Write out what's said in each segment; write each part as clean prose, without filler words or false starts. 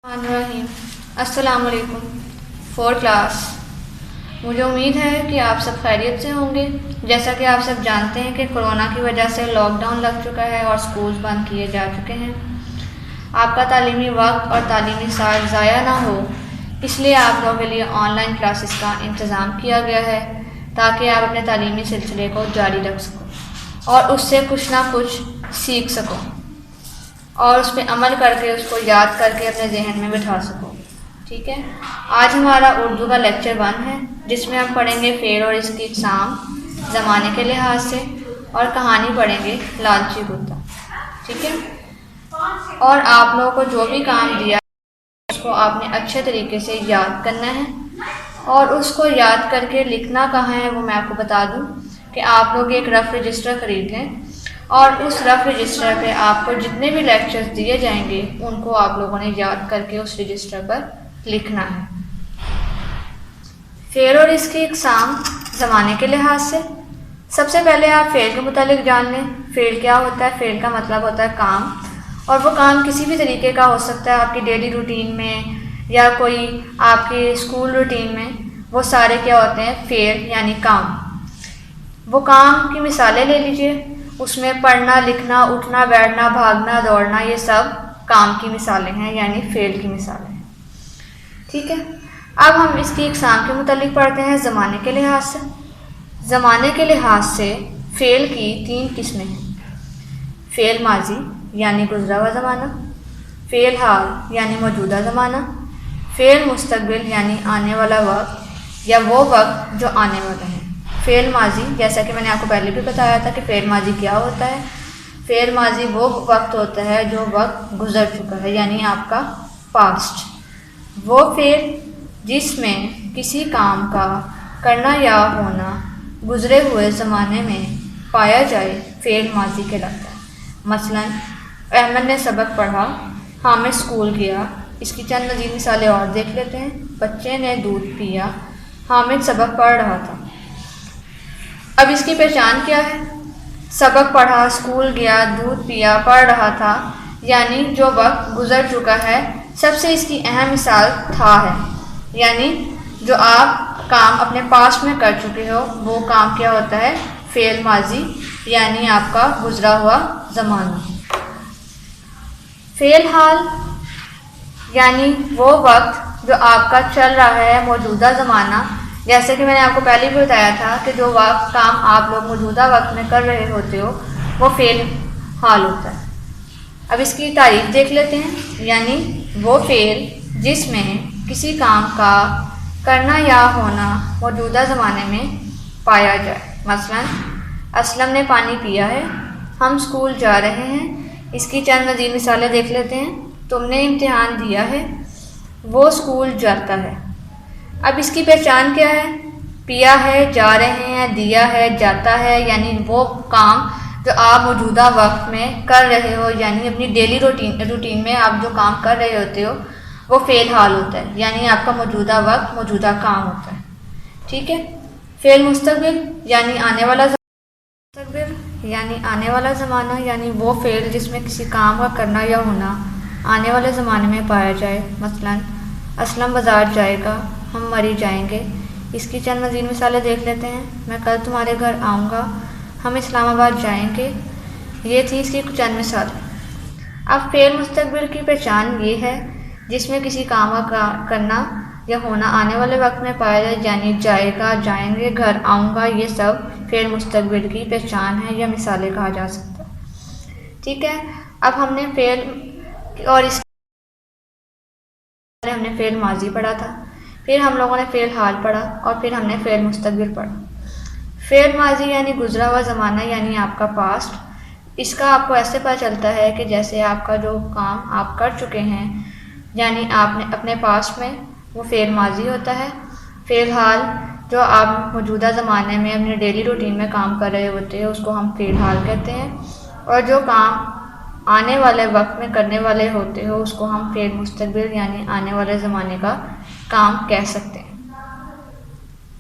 الرحیم السلام علیکم فور کلاس. مجھے امید ہے کہ آپ سب خیریت سے ہوں گے. جیسا کہ آپ سب جانتے ہیں کہ کرونا کی وجہ سے لاک ڈاؤن لگ چکا ہے اور سکولز بند کیے جا چکے ہیں. آپ کا تعلیمی وقت اور تعلیمی سال ضائع نہ ہو اس لیے آپ لوگوں کے لیے آن لائن کلاسز کا انتظام کیا گیا ہے تاکہ آپ اپنے تعلیمی سلسلے کو جاری رکھ سکو اور اس سے کچھ نہ کچھ سیکھ سکو اور اس پہ عمل کر کے اس کو یاد کر کے اپنے ذہن میں بٹھا سکو. ٹھیک ہے. آج ہمارا اردو کا لیکچر 1 ہے جس میں ہم پڑھیں گے فعل اور اس کی اقسام زمانے کے لحاظ سے اور کہانی پڑھیں گے لالچی کتا. ٹھیک ہے. اور آپ لوگوں کو جو بھی کام دیا اس کو آپ نے اچھے طریقے سے یاد کرنا ہے اور اس کو یاد کر کے لکھنا کہاں ہے وہ میں آپ کو بتا دوں کہ آپ لوگ ایک رف رجسٹر خرید لیں اور اس رف رجسٹر پہ آپ کو جتنے بھی لیکچرز دیے جائیں گے ان کو آپ لوگوں نے یاد کر کے اس رجسٹر پر لکھنا ہے. فعل اور اس کی اقسام زمانے کے لحاظ سے سب سے پہلے آپ فعل کے متعلق جان لیں. فعل کیا ہوتا ہے؟ فعل کا مطلب ہوتا ہے کام، اور وہ کام کسی بھی طریقے کا ہو سکتا ہے. آپ کی ڈیلی روٹین میں یا کوئی آپ کی اسکول روٹین میں وہ سارے کیا ہوتے ہیں؟ فعل یعنی کام. وہ کام کی مثالیں لے لیجئے. اس میں پڑھنا، لکھنا، اٹھنا، بیٹھنا، بھاگنا، دوڑنا، یہ سب کام کی مثالیں ہیں یعنی فعل کی مثالیں ہیں. ٹھیک ہے. اب ہم اس کی اقسام کے متعلق پڑھتے ہیں زمانے کے لحاظ سے. زمانے کے لحاظ سے فعل کی 3 قسمیں ہیں. فعل ماضی یعنی گزرا ہوا زمانہ، فعل حال یعنی موجودہ زمانہ، فعل مستقبل یعنی آنے والا وقت یا وہ وقت جو آنے والا ہے. فعل ماضی جیسا کہ میں نے آپ کو پہلے بھی بتایا تھا کہ فعل ماضی کیا ہوتا ہے. فعل ماضی وہ وقت ہوتا ہے جو وقت گزر چکا ہے یعنی آپ کا پاسٹ. وہ فعل جس میں کسی کام کا کرنا یا ہونا گزرے ہوئے زمانے میں پایا جائے فعل ماضی کہلاتا ہے. مثلا احمد نے سبق پڑھا، حامد اسکول گیا. اس کی چند مزید مثالیں اور دیکھ لیتے ہیں. بچے نے دودھ پیا، حامد سبق پڑھ رہا تھا. اب اس کی پہچان کیا ہے؟ سبق پڑھا، اسکول گیا، دودھ پیا، پڑھ رہا تھا یعنی جو وقت گزر چکا ہے. سب سے اس کی اہم مثال تھا ہے یعنی جو آپ کام اپنے پاسٹ میں کر چکے ہو وہ کام کیا ہوتا ہے؟ فعل ماضی یعنی آپ کا گزرا ہوا زمانہ. فعل حال یعنی وہ وقت جو آپ کا چل رہا ہے موجودہ زمانہ. جیسے کہ میں نے آپ کو پہلے بھی بتایا تھا کہ جو وقت کام آپ لوگ موجودہ وقت میں کر رہے ہوتے ہو وہ فعل حال ہوتا ہے. اب اس کی تعریف دیکھ لیتے ہیں. یعنی وہ فعل جس میں کسی کام کا کرنا یا ہونا موجودہ زمانے میں پایا جائے. مثلا اسلم نے پانی پیا ہے، ہم اسکول جا رہے ہیں. اس کی چند مزید مثالیں دیکھ لیتے ہیں. تم نے امتحان دیا ہے، وہ اسکول جاتا ہے. اب اس کی پہچان کیا ہے؟ پیا ہے، جا رہے ہیں، دیا ہے، جاتا ہے یعنی وہ کام جو آپ موجودہ وقت میں کر رہے ہو یعنی اپنی ڈیلی روٹین میں آپ جو کام کر رہے ہوتے ہو وہ فعل حال ہوتا ہے یعنی آپ کا موجودہ وقت موجودہ کام ہوتا ہے. ٹھیک ہے. فعل مستقبل یعنی آنے والا زمانہ یعنی وہ فعل جس میں کسی کام کا کرنا یا ہونا آنے والے زمانے میں پایا جائے. مثلا اسلم بازار جائے گا، ہم مری جائیں گے. اس کی چند مزید مثالیں دیکھ لیتے ہیں. میں کل تمہارے گھر آؤں گا، ہم اسلام آباد جائیں گے. یہ تھی اس کی چند مثالیں. اب فعل مستقبل کی پہچان یہ ہے جس میں کسی کام کا کرنا یا ہونا آنے والے وقت میں پایا جائے یعنی جائے گا، جائیں گے، گھر آؤں گا. یہ سب فعل مستقبل کی پہچان ہے یا مثالیں کہا جا سکتا ہے. ٹھیک ہے. اب ہم نے فعل ماضی پڑھا تھا، پھر ہم لوگوں نے فعل حال پڑھا اور پھر ہم نے فعل مستقبل پڑھا. فعل ماضی یعنی گزرا ہوا زمانہ یعنی آپ کا پاسٹ. اس کا آپ کو ایسے پتہ چلتا ہے کہ جیسے آپ کا جو کام آپ کر چکے ہیں یعنی آپ نے اپنے پاسٹ میں وہ فعل ماضی ہوتا ہے. فعل حال جو آپ موجودہ زمانے میں اپنے ڈیلی روٹین میں کام کر رہے ہوتے ہیں اس کو ہم فعل حال کہتے ہیں. اور جو کام آنے والے وقت میں کرنے والے ہوتے ہو اس کو ہم فعل مستقبل یعنی آنے والے زمانے کا کام کہہ سکتے ہیں.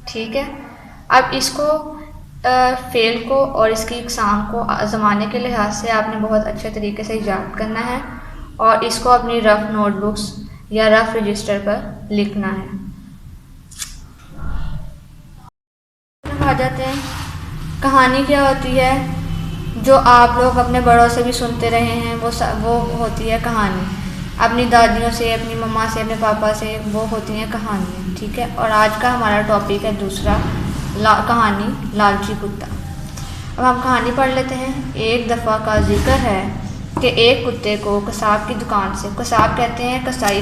ٹھیک ہے. اب اس کو فعل کو اور اس کی اقسام کو زمانے کے لحاظ سے آپ نے بہت اچھے طریقے سے یاد کرنا ہے اور اس کو اپنی رف نوٹ بکس یا رف رجسٹر پر لکھنا ہے۔ آ جاتے ہیں، کہانی کیا ہوتی ہے؟ جو آپ لوگ اپنے بڑوں سے بھی سنتے رہے ہیں وہ ہوتی ہے کہانی، اپنی دادیوں سے، اپنی مما سے، اپنے پاپا سے، وہ ہوتی ہیں کہانیاں، ٹھیک ہے۔ اور آج کا ہمارا ٹاپک ہے دوسرا، کہانی لالچی کتا۔ اب ہم کہانی پڑھ لیتے ہیں۔ ایک دفعہ کا ذکر ہے کہ ایک کتے کو قصاب کی دکان سے، قصاب کہتے ہیں کسائی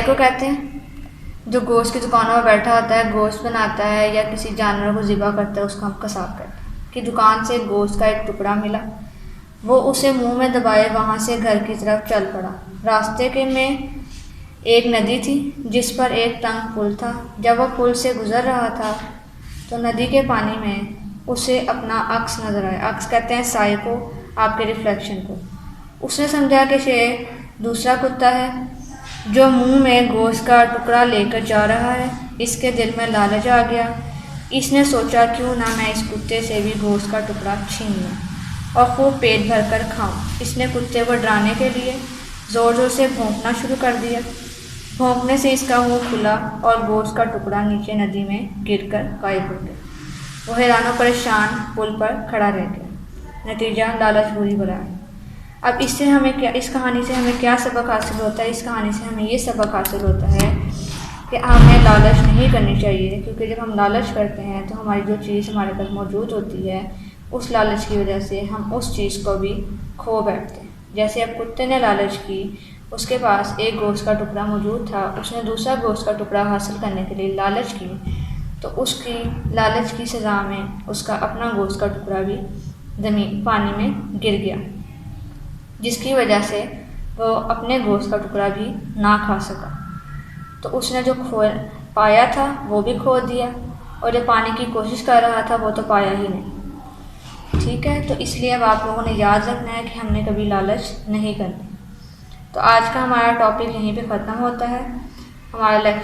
کو کہتے ہیں جو گوشت کی دکانوں میں بیٹھا ہوتا ہے، گوشت بناتا ہے یا کسی جانور کو ذبح کرتا ہے، اس کو ہم قصاب کہتے ہیں۔ کہ دکان سے گوشت کا ایک ٹکڑا ملا، وہ اسے منہ میں دبائے وہاں سے گھر کی طرف چل پڑا۔ راستے کے میں ایک ندی تھی جس پر ایک تنگ پل تھا۔ جب وہ پل سے گزر رہا تھا تو ندی کے پانی میں اسے اپنا عکس نظر آیا۔ عکس کہتے ہیں سائے کو، آپ کے ریفلیکشن کو۔ اس نے سمجھا کہ یہ دوسرا کتا ہے جو منہ میں گوشت کا ٹکڑا لے کر جا رہا ہے۔ اس کے دل میں لالچ آ گیا۔ اس نے سوچا کیوں نہ میں اس کتے سے بھی گوشت کا ٹکڑا چھین لوں اور خوب پیٹ بھر کر کھاؤں۔ اس نے کتے کو ڈرانے کے لیے زور زور سے بھونکنا شروع کر دیا۔ بھونکنے سے اس کا منہ کھلا اور گوشت کا ٹکڑا نیچے ندی میں گر کر غائب ہو گیا۔ وہ حیران و پریشان پل پر کھڑا رہ گیا۔ نتیجہ لالچ بری بلا ہے۔ اب اس کہانی سے ہمیں کیا سبق حاصل ہوتا ہے؟ اس کہانی سے ہمیں یہ سبق حاصل ہوتا ہے کہ ہمیں لالچ نہیں کرنی چاہیے، کیونکہ جب ہم لالچ کرتے ہیں تو ہماری جو چیز ہمارے پاس موجود ہوتی ہے اس لالچ کی وجہ سے ہم اس چیز کو بھی کھو بیٹھتے ہیں۔ جیسے اب کتے نے لالچ کی، اس کے پاس ایک گوشت کا ٹکڑا موجود تھا، اس نے دوسرا گوشت کا ٹکڑا حاصل کرنے کے لیے لالچ کی، تو اس کی لالچ کی سزا میں اس کا اپنا گوشت کا ٹکڑا بھی پانی میں گر گیا، جس کی وجہ سے وہ اپنے گوشت کا ٹکڑا بھی نہ کھا سکا۔ تو اس نے جو پایا تھا وہ بھی کھو دیا، اور جو پانے کی کوشش کر رہا تھا وہ تو پایا ہی نہیں، ٹھیک ہے۔ تو اس لیے اب آپ لوگوں نے یاد رکھنا ہے کہ ہم نے کبھی لالچ نہیں کرنی۔ تو آج کا ہمارا ٹاپک یہیں پہ ختم ہوتا ہے۔ ہمارا لیکچر